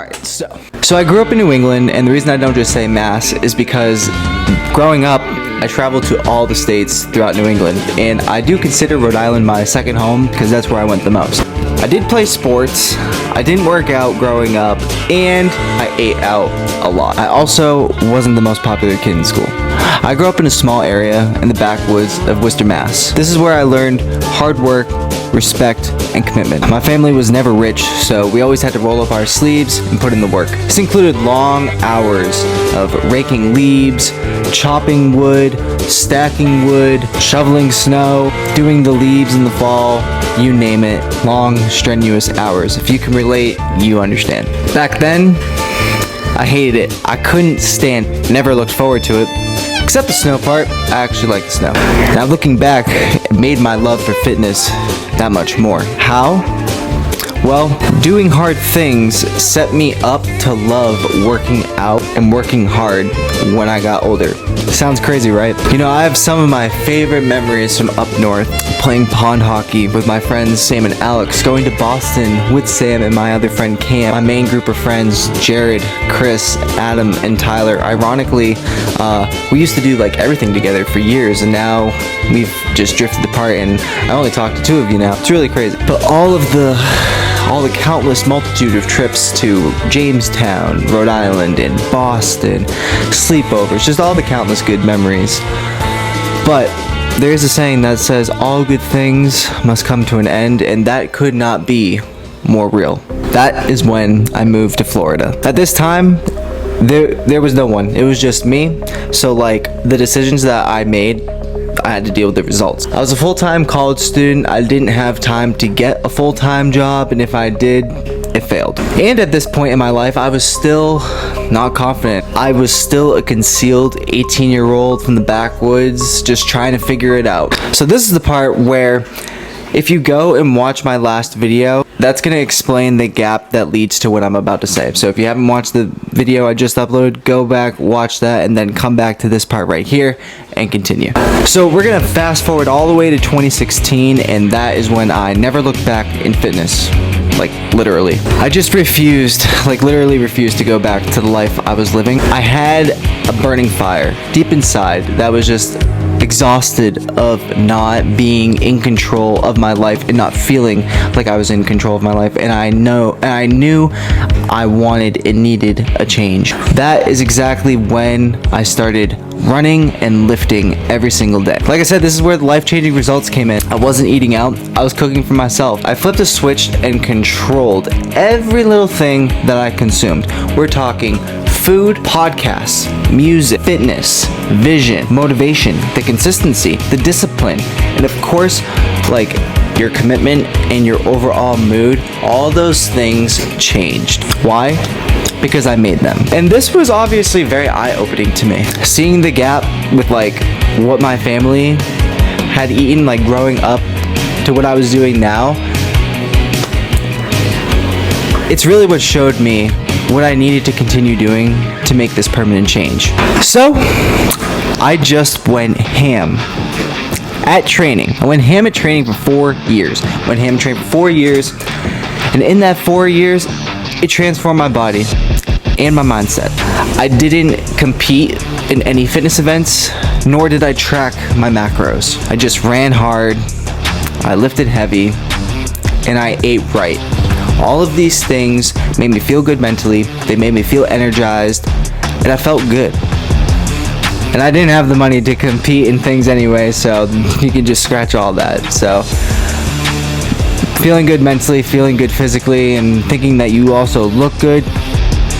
Alright, so I grew up in New England, and the reason I don't just say Mass is because growing up, I traveled to all the states throughout New England, and I do consider Rhode Island my second home because that's where I went the most. I did play sports, I didn't work out growing up, and I ate out a lot. I also wasn't the most popular kid in school. I grew up in a small area in the backwoods of Worcester, Mass. This is where I learned hard work, respect, and commitment. My family was never rich, so we always had to roll up our sleeves and put in the work. This included long hours of raking leaves, chopping wood, stacking wood, shoveling snow, doing the leaves in the fall, you name it. Long, strenuous hours. If you can relate, you understand. Back then, I hated it. I couldn't stand, never looked forward to it. Except the snow part, I actually like the snow. Now looking back, it made my love for fitness that much more. How? Well, doing hard things set me up to love working out and working hard when I got older. Sounds crazy, right? You know, I have some of my favorite memories from up north, playing pond hockey with my friends Sam and Alex, going to Boston with Sam and my other friend Cam, my main group of friends Jared, Chris, Adam, and Tyler. Ironically, we used to do like everything together for years, and now we've just drifted apart, and I only talk to two of you now. It's really crazy. But all the countless multitude of trips to Jamestown, Rhode Island, and Boston, sleepovers, just all the countless good memories. But there's a saying that says all good things must come to an end, and that could not be more real. That is when I moved to Florida. At this time, there was no one. It was just me. So like the decisions that I made, I had to deal with the results. I was a full-time college student. I didn't have time to get a full-time job, and if I did, it failed. And at this point in my life, I was still not confident. I was still a concealed 18-year-old from the backwoods, just trying to figure it out. So this is the part where if you go and watch my last video, that's going to explain the gap that leads to what I'm about to say. So if you haven't watched the video I just uploaded, go back, watch that, and then come back to this part right here and continue. So we're going to fast forward all the way to 2016, and that is when I never looked back in fitness. Like, literally. I just refused, like literally refused to go back to the life I was living. I had a burning fire deep inside that was just exhausted of not being in control of my life and not feeling like I was in control of my life, and I knew I wanted and needed a change. That is exactly when I started running and lifting every single day. Like I said, this is where the life-changing results came in. I wasn't eating out, I was cooking for myself. I flipped a switch and controlled every little thing that I consumed. We're talking food, podcasts, music, fitness, vision, motivation, the consistency, the discipline, and of course, like your commitment and your overall mood. All those things changed. Why? Because I made them. And this was obviously very eye-opening to me. Seeing the gap with like what my family had eaten, like growing up, to what I was doing now, it's really what showed me what I needed to continue doing to make this permanent change. So, I just went ham at training. I went ham at training for 4 years. Went ham trained for 4 years, and in that 4 years, it transformed my body and my mindset. I didn't compete in any fitness events, nor did I track my macros. I just ran hard, I lifted heavy, and I ate right. All of these things made me feel good mentally, they made me feel energized, and I felt good. And I didn't have the money to compete in things anyway, so you can just scratch all that. So, feeling good mentally, feeling good physically, and thinking that you also look good,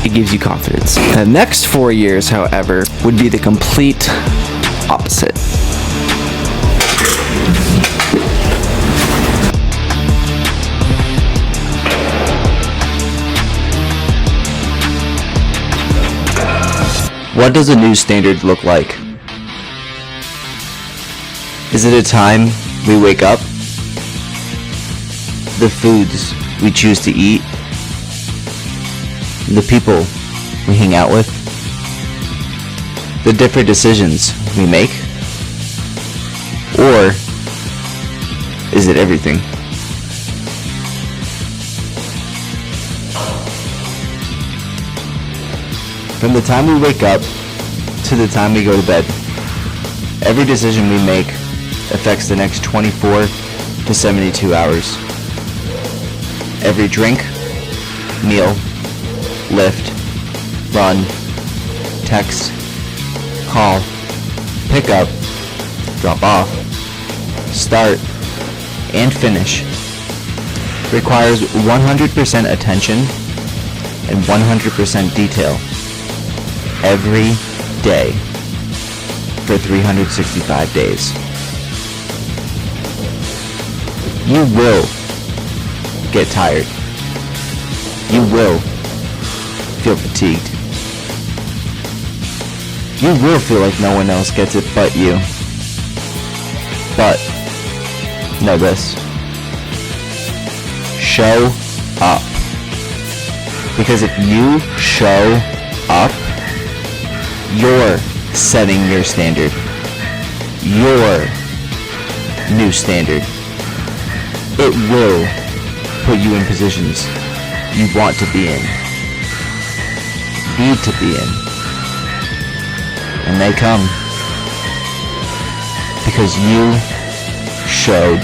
it gives you confidence. The next 4 years, however, would be the complete opposite. What does a new standard look like? Is it a time we wake up? The foods we choose to eat? The people we hang out with? The different decisions we make? Or is it everything? From the time we wake up to the time we go to bed, every decision we make affects the next 24 to 72 hours. Every drink, meal, lift, run, text, call, pick up, drop off, start, and finish requires 100% attention and 100% detail every day for 365 days. You will get tired. You will feel fatigued. You will feel like no one else gets it but you. But know this. Show up. Because if you show up, you're setting your standard. Your new standard. It will put you in positions you want to be in, need to be in. And they come because you showed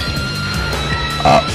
up.